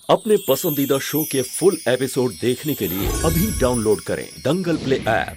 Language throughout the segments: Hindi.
अपने पसंदीदा शो के फुल एपिसोड देखने के लिए अभी डाउनलोड करें दंगल प्ले ऐप।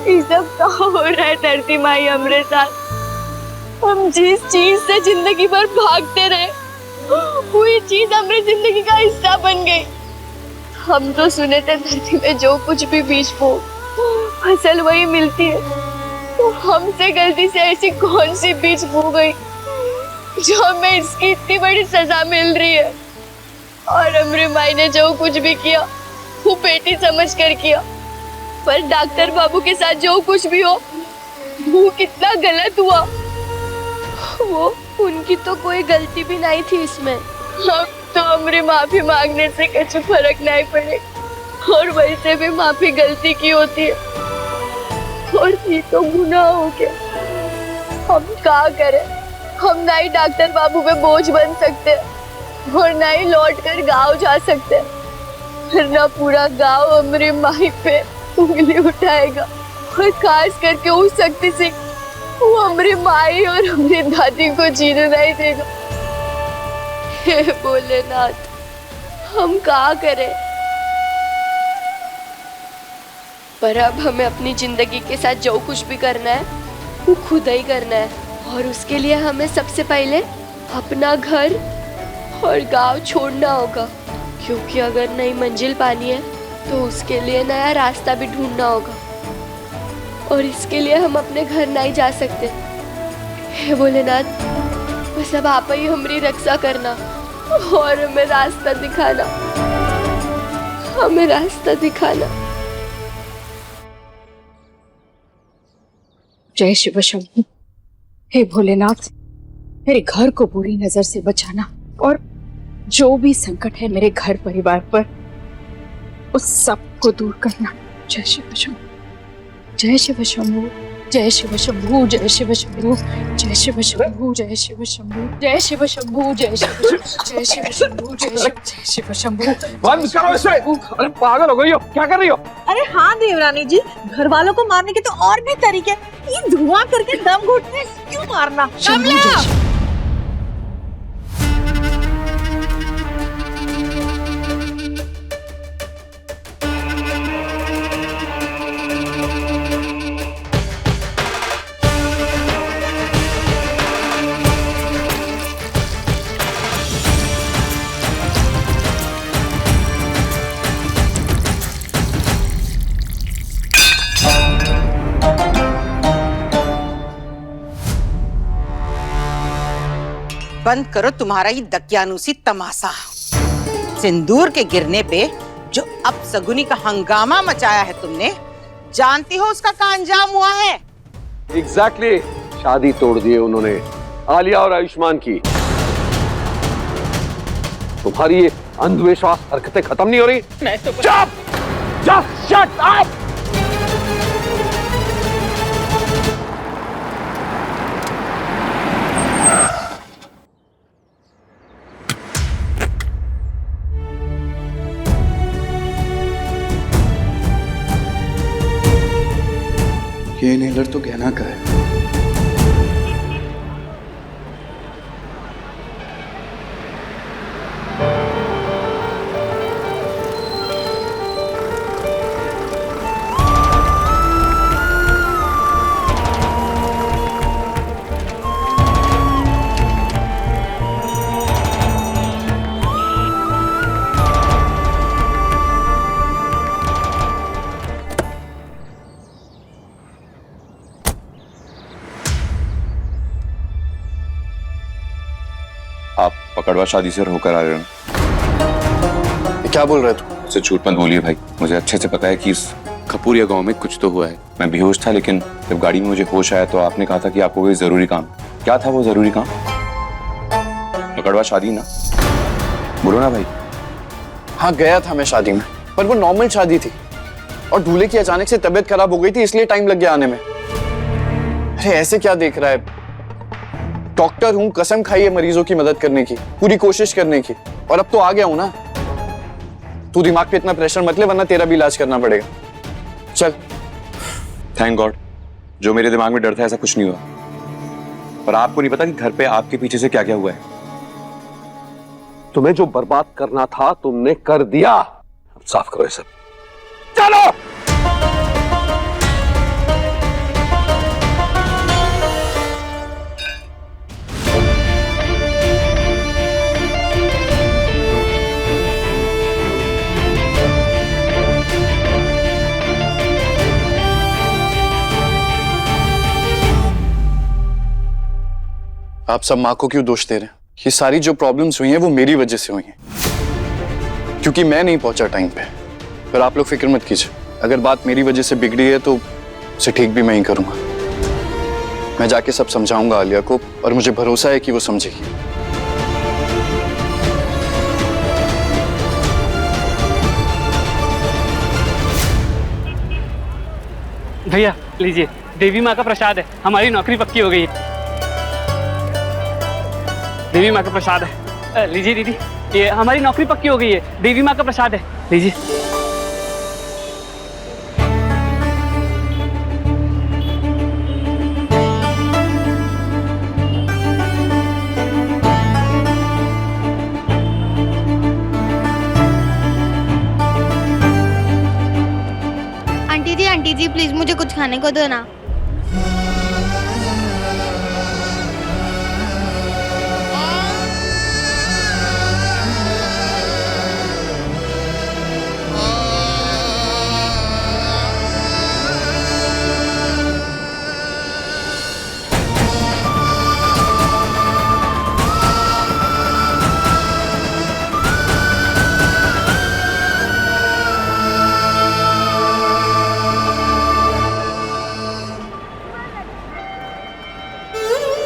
ये सब क्या हो रहा है धरती माई हमारे साथ? हम जिस चीज से जिंदगी भर भागते रहे वही चीज हमारी जिंदगी का हिस्सा बन गई। हम तो सुने थे धरती में जो कुछ भी बीज बो फसल वही मिलती है, तो हमसे गलती से ऐसी कौन सी बीज बो गई जो हमें इसकी इतनी बड़ी सजा मिल रही है? और हमारी माई ने जो कुछ भी किया वो बेटी समझ कर किया, पर डॉक्टर बाबू के साथ जो कुछ भी हो वो कितना गलत हुआ। वो उनकी तो कोई गलती भी नहीं थी इसमें। अब तो हमारी माफी मांगने से कुछ फर्क नहीं पड़े, और वैसे भी माफी गलती की होती है और ये तो गुनाह हो गया। हम क्या करें? हम ना ही डॉक्टर बाबू पे बोझ बन सकते और ना ही लौट कर गाँव जा सकते, वरना पूरा गाँव हमारी माई पे उंगली उठाएगा, और खास करके उस शक्ति से वो हमारी माई और हमारी दादी को जीने नहीं देगा। हे भोलेनाथ, हम क्या करें? पर अब हमें अपनी जिंदगी के साथ जो कुछ भी करना है वो खुद ही करना है, और उसके लिए हमें सबसे पहले अपना घर और गांव छोड़ना होगा, क्योंकि अगर नई मंजिल पानी है तो उसके लिए नया रास्ता भी ढूंढना होगा, और इसके लिए हम अपने घर नहीं जा सकते। हे भोलेनाथ, बस अब आप ही हमारी रक्षा करना और हमें रास्ता दिखाना, हमें रास्ता दिखाना। जय शिव शंभू। हे भोलेनाथ, मेरे घर को बुरी नजर से बचाना, और जो भी संकट है मेरे घर परिवार पर उस सब को दूर करना। जय शिव शंभू, जय शिव शंभू, जय शिव शंभू, जय शिव शंभू, जय शिव शंभू, जय शिव शंभू, जय शिव शंभू, जय शिव जय शिव शंभू, जय शिव शंभू। बंद करो इसे! अरे पागल हो गई हो, क्या कर रही हो? अरे हाँ देवरानी जी, घर वालों को मारने के तो और भी तरीके, ये धुआं करके दम घुटने क्यों मारना? बंद करो तुम्हारा ये दकियानूसी तमाशा। सिंदूर के गिरने पे जो अपशगुनी का हंगामा मचाया है तुमने, जानती हो उसका क्या अंजाम हुआ है? एग्जैक्टली, शादी तोड़ दी है उन्होंने आलिया और आयुष्मान की। तुम्हारी ये अंधविश्वास हरकतें खत्म नहीं हो रही। मैं तो चुप! Just shut up! ये इनहेलर तो गहना का है। आप पकड़वा शादी से होकर आ रहे हो। क्या बोल रहे तू? मुझसे झूठ मत बोलिए भाई, मुझे अच्छे से पता है कि इस खपुरिया गांव में कुछ तो हुआ है। मैं बेहोश था, लेकिन जब गाड़ी में मुझे होश आया तो आपने कहा था कि आपको कोई जरूरी काम। क्या था वो जरूरी काम? पकड़वा शादी ना, बोलो ना भाई। हाँ गया था मैं शादी में, पर वो नॉर्मल शादी थी, और दूल्हे की अचानक से तबीयत खराब हो गई थी, इसलिए टाइम लग गया आने में। अरे ऐसे क्या देख रहा है? डॉक्टर हूं, कसम खाई है मरीजों की मदद करने की, पूरी कोशिश करने की, और अब तो आ गया हूं ना। तू दिमाग पे इतना प्रेशर मत ले, वरना तेरा भी इलाज करना पड़ेगा। चल। थैंक गॉड, जो मेरे दिमाग में डर था ऐसा कुछ नहीं हुआ। पर आपको नहीं पता कि घर पे आपके पीछे से क्या क्या हुआ है। तुम्हें जो बर्बाद करना था तुमने कर दिया। अब साफ करो ये सब। चलो। आप सब माँ को क्यों दोष दे रहे हैं? ये सारी जो प्रॉब्लम्स हुई हैं वो मेरी वजह से हुई हैं, क्योंकि मैं नहीं पहुंचा टाइम पे। पर आप लोग फिक्र मत कीजिए, अगर बात मेरी वजह से बिगड़ी है तो उसे ठीक भी मैं ही करूंगा। मैं जाके सब समझाऊंगा आलिया को, और मुझे भरोसा है कि वो समझेगी। भैया लीजिए, देवी माँ का प्रसाद है, हमारी नौकरी पक्की हो गई है। देवी माँ का प्रसाद है, लीजिए दीदी, ये हमारी नौकरी पक्की हो गई है, देवी माँ का प्रसाद है, लीजिए। आंटी जी प्लीज मुझे कुछ खाने को दो ना।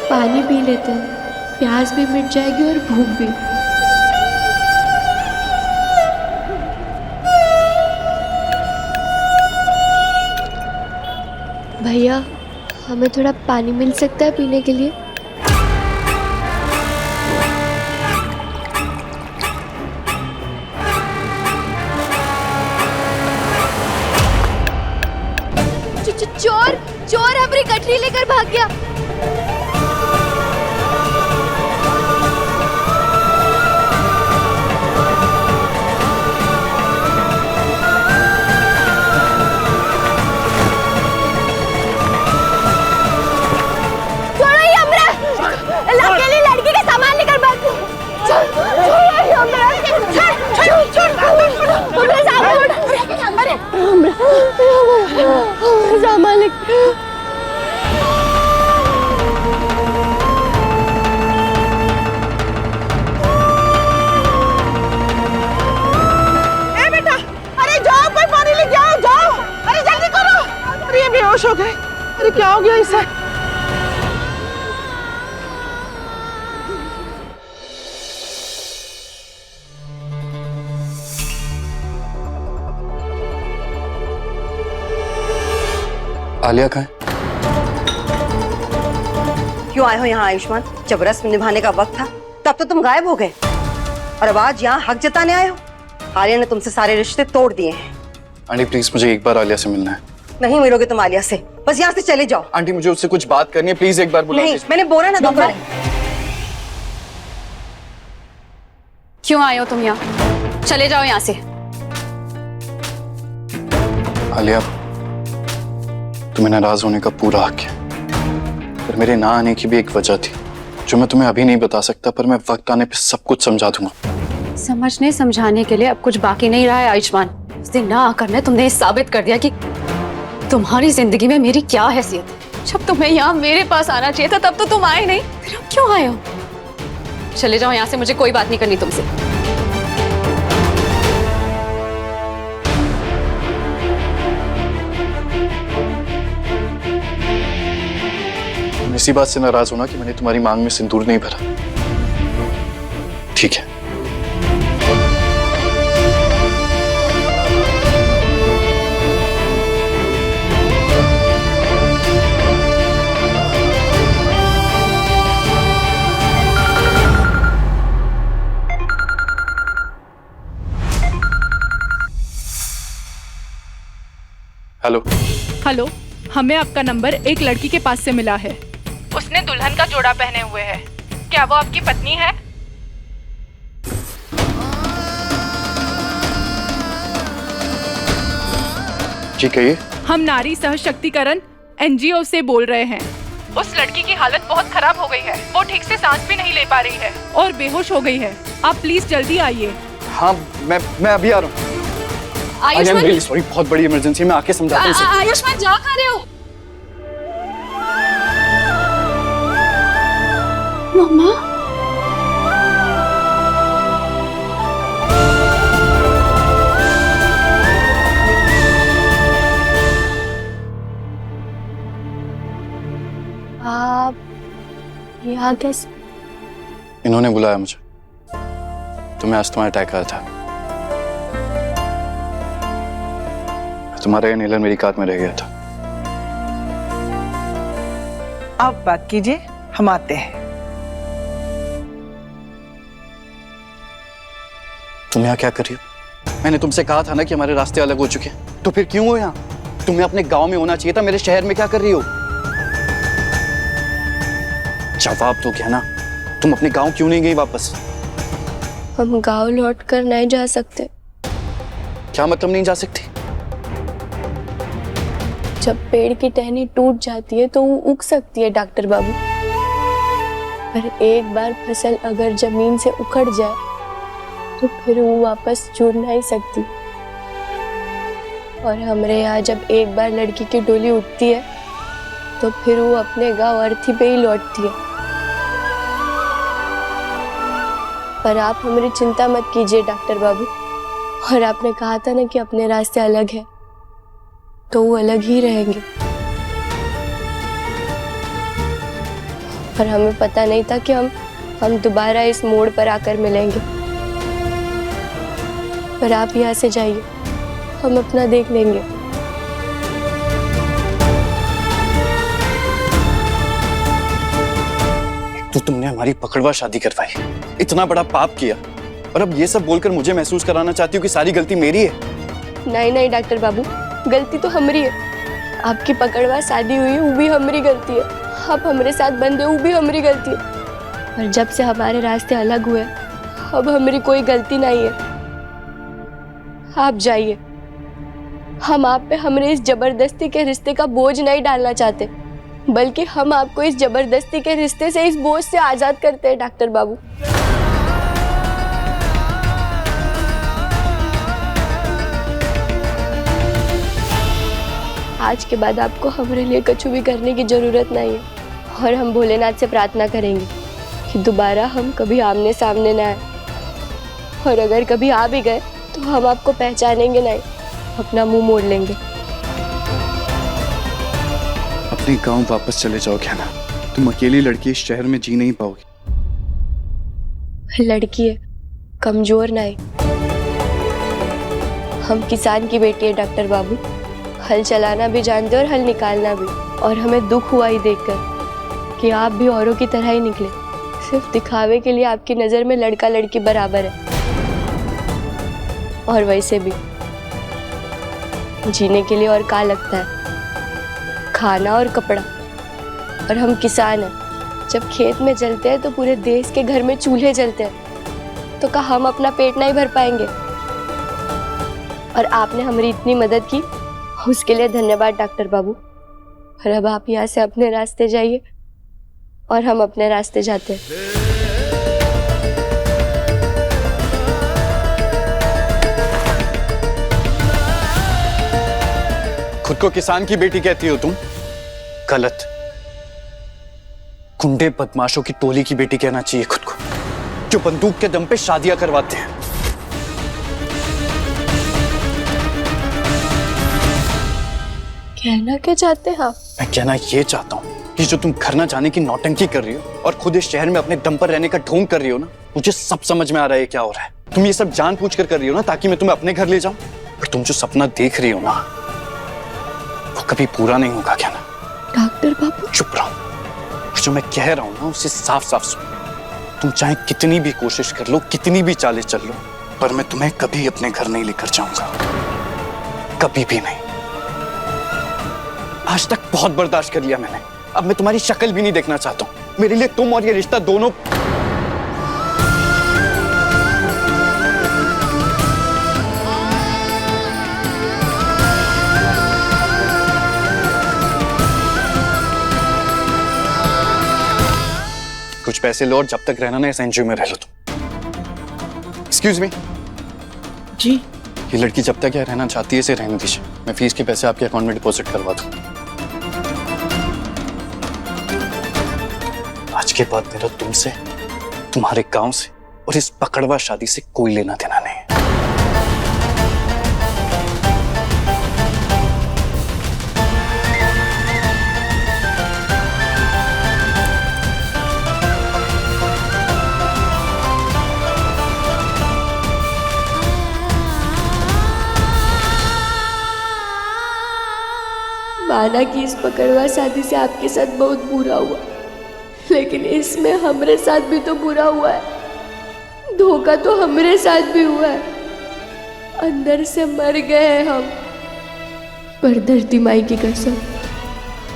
पानी पी लेते हैं, प्यास भी मिट जाएगी और भूख भी। भैया हमें थोड़ा पानी मिल सकता है पीने के लिए? चोर चोर हमारी गठरी लेकर भाग गया। लड़की के सामान लेकर भाग सामान बेटा, अरे जाओ, कोई पानी लेके आओ, जाओ, अरे जल्दी करो। अरे ये बेहोश हो गए, अरे क्या हो गया इसे? आलिया कहाँ है? क्यों आए हो यहाँ आयुष्मान? जब रस्म निभाने का वक्त था तब तो तुम गायब हो गए, और अब आज यहाँ हक जताने आए हो। आलिया ने तुमसे सारे रिश्ते तोड़ दिए हैं। आंटी प्लीज मुझे एक बार आलिया से मिलना है। नहीं मिलोगे तुम आलिया से, बस यहाँ से चले जाओ। आंटी मुझे उससे कुछ बात करनी है, प्लीज एक बार बुला नहीं, लीजिए। मैंने बोला ना दोबारा। क्यों आए हो तुम यहाँ? चले जाओ यहाँ से। आलिया तुम्हें नाराज होने का पूरा हक है, पर मेरे ना आने की भी एक वजह थी जो मैं तुम्हें अभी नहीं बता सकता, पर मैं वक्त आने पे सब कुछ समझा दूंगा। समझने समझाने के लिए अब कुछ बाकी नहीं रहा है आयुष्मान। उस दिन ना आकर ने तुमने साबित कर दिया कि तुम्हारी जिंदगी में मेरी क्या हैसियत है। जब तुम्हें यहाँ मेरे पास आना चाहिए था तब तो तुम आए नहीं, फिर अब क्यों आए हो? चले जाओ यहाँ से, मुझे कोई बात नहीं करनी तुमसे। इसी बात से नाराज होना कि मैंने तुम्हारी मांग में सिंदूर नहीं भरा। ठीक है। हेलो हेलो, हमें आपका नंबर एक लड़की के पास से मिला है। उसने दुल्हन का जोड़ा पहने हुए है। क्या वो आपकी पत्नी है? जी कहिए। हम नारी सहशक्तिकरण NGO से बोल रहे हैं। उस लड़की की हालत बहुत खराब हो गई है। वो ठीक से सांस भी नहीं ले पा रही है और बेहोश हो गई है। आप प्लीज जल्दी आइए। हाँ मैं अभी आ रहा हूँ। आई एम रियली सॉरी, बहुत बड़ी इमरजेंसी, मैं आके समझाता हूँ। आयुष्मान जा खा रहे हो? मम्मा आप यहाँ कैसे? इन्होंने बुलाया मुझे, तुम्हें अस्थमा अटैक आया था। तुम्हारा इनहेलर मेरी कार में रह गया था। आप बात कीजिए, हम आते हैं। तुम यहाँ क्या कर रही हो? मैंने तुमसे कहा था ना कि हमारे रास्ते अलग हो चुके हैं, तो फिर क्यों हो यहाँ? तुम्हें अपने गांव में होना चाहिए था, मेरे शहर में क्या कर रही हो? जवाब दो क्या ना, तुम अपने गांव क्यों नहीं गई वापस? हम गांव लौट कर नहीं जा सकते। क्या मतलब नहीं जा सकती? जब पेड़ की टहनी टूट जाती है तो वो उग सकती है डॉक्टर बाबू, पर एक बार फसल अगर जमीन से उखड़ जाए तो फिर वो वापस जुड़ नहीं सकती। और हमारे यहाँ जब एक बार लड़की की डोली उठती है तो फिर वो अपने गांव अर्थी पे ही लौटती है। पर आप हमारी चिंता मत कीजिए डॉक्टर बाबू। और आपने कहा था ना कि अपने रास्ते अलग है, तो वो अलग ही रहेंगे। पर हमें पता नहीं था कि हम दोबारा इस मोड़ पर आकर मिलेंगे। पर आप यहाँ से जाइए, हम अपना देख लेंगे। तो तुमने हमारी पकड़वा शादी करवाई, इतना बड़ा पाप किया, और अब ये सब बोलकर मुझे महसूस कराना चाहती हो कि सारी गलती मेरी है? नहीं नहीं डॉक्टर बाबू, गलती तो हमारी है। आपकी पकड़वा शादी हुई वो भी हमारी गलती है। आप हमारे साथ बंधे वो भी हमारी गलती है। और जब से हमारे रास्ते अलग हुए अब हमारी कोई गलती नहीं है। आप जाइए, हम आप पे हमारे इस जबरदस्ती के रिश्ते का बोझ नहीं डालना चाहते, बल्कि हम आपको इस जबरदस्ती के रिश्ते से, इस बोझ से आजाद करते हैं डॉक्टर बाबू। आज के बाद आपको हमारे लिए कुछ भी करने की जरूरत नहीं है। और हम भोलेनाथ से प्रार्थना करेंगे कि दोबारा हम कभी आमने सामने ना आए। और अगर कभी आ भी गए तो हम आपको पहचानेंगे नहीं, अपना मुंह मोड़ लेंगे। अपने गांव वापस चले जाओ क्या ना, तुम अकेली लड़की इस शहर में जी नहीं पाओगी। लड़की है, कमजोर नहीं। हम किसान की बेटी है डॉक्टर बाबू, हल चलाना भी जानते और हल निकालना भी। और हमें दुख हुआ ही देखकर कि आप भी औरों की तरह ही निकले। सिर्फ दिखावे के लिए आपकी नजर में लड़का लड़की बराबर है। और वैसे भी जीने के लिए और क्या लगता है? खाना और कपड़ा। और हम किसान हैं, जब खेत में जलते हैं तो पूरे देश के घर में चूल्हे जलते हैं, तो क्या हम अपना पेट नहीं भर पाएंगे? और आपने हमारी इतनी मदद की, उसके लिए धन्यवाद डॉक्टर बाबू। और अब आप यहाँ से अपने रास्ते जाइए और हम अपने रास्ते जाते हैं। खुद को किसान की बेटी कहती हो तुम? गलत। गुंडे बदमाशों की टोली की बेटी कहना चाहिए खुद को, जो बंदूक के दम पे शादियां करवाते हैं। कहना क्या चाहते हैं आप? मैं कहना ये चाहता हूँ कि जो तुम घर ना जाने की नौटंकी कर रही हो और खुद इस शहर में अपने दम पर रहने का ढोंग कर रही हो ना, मुझे सब समझ में आ रहा है क्या हो रहा है। तुम ये सब जानबूझ कर रही हो ना, ताकि मैं तुम्हें अपने घर ले जाऊं। और तुम जो सपना देख रही हो ना, वो कभी पूरा नहीं होगा क्या ना? डॉक्टर बाबू चुप रहो। जो मैं कह रहा हूँ ना, उसे साफ साफ सुनो। तुम चाहे कितनी भी कोशिश कर लो, कितनी भी चालें चल लो, पर मैं तुम्हें कभी अपने घर नहीं लेकर जाऊंगा, कभी भी नहीं। आज तक बहुत बर्दाश्त कर लिया मैंने, अब मैं तुम्हारी शक्ल भी नहीं देखना चाहता हूं। मेरे लिए तुम और ये रिश्ता दोनों पैसे लो और जब तक रहना ना इस एनजीओ में रह लो तुम। एक्सक्यूज मी जी। ये लड़की जब तक यहाँ रहना चाहती है इसे रहने दीजिए। मैं फीस के पैसे आपके अकाउंट में डिपॉजिट करवा दूं। आज के बाद मेरा तुमसे, तुम्हारे गांव से और इस पकड़वा शादी से कोई लेना देना नहीं है। माना कि इस पकड़वा शादी से आपके साथ बहुत बुरा हुआ, लेकिन इसमें हमारे साथ भी तो बुरा हुआ है। धोखा तो हमारे साथ भी हुआ है। अंदर से मर गए हैं हम, पर धरती माई की कसम,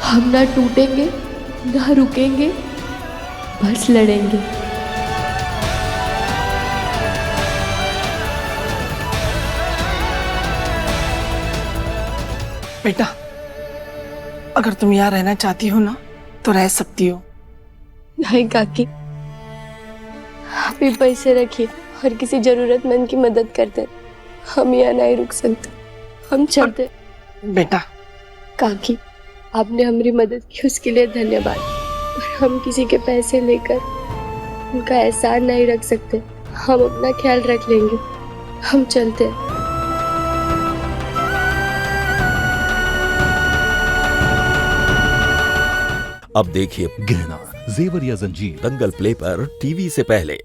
हम ना टूटेंगे ना रुकेंगे, बस लड़ेंगे। बेटा, अगर तुम यहाँ रहना चाहती हो ना तो रह सकती हो। नहीं काकी, आप ही पैसे रखिए और किसी जरूरतमंद की मदद करते। हम यहाँ नहीं रुक सकते, हम चलते। बेटा। काकी, आपने हमारी मदद की उसके लिए धन्यवाद, पर हम किसी के पैसे लेकर उनका एहसान नहीं रख सकते। हम अपना ख्याल रख लेंगे, हम चलते हैं। अब देखिए गहना, जेवर या जंजीर दंगल प्ले पर टीवी से पहले।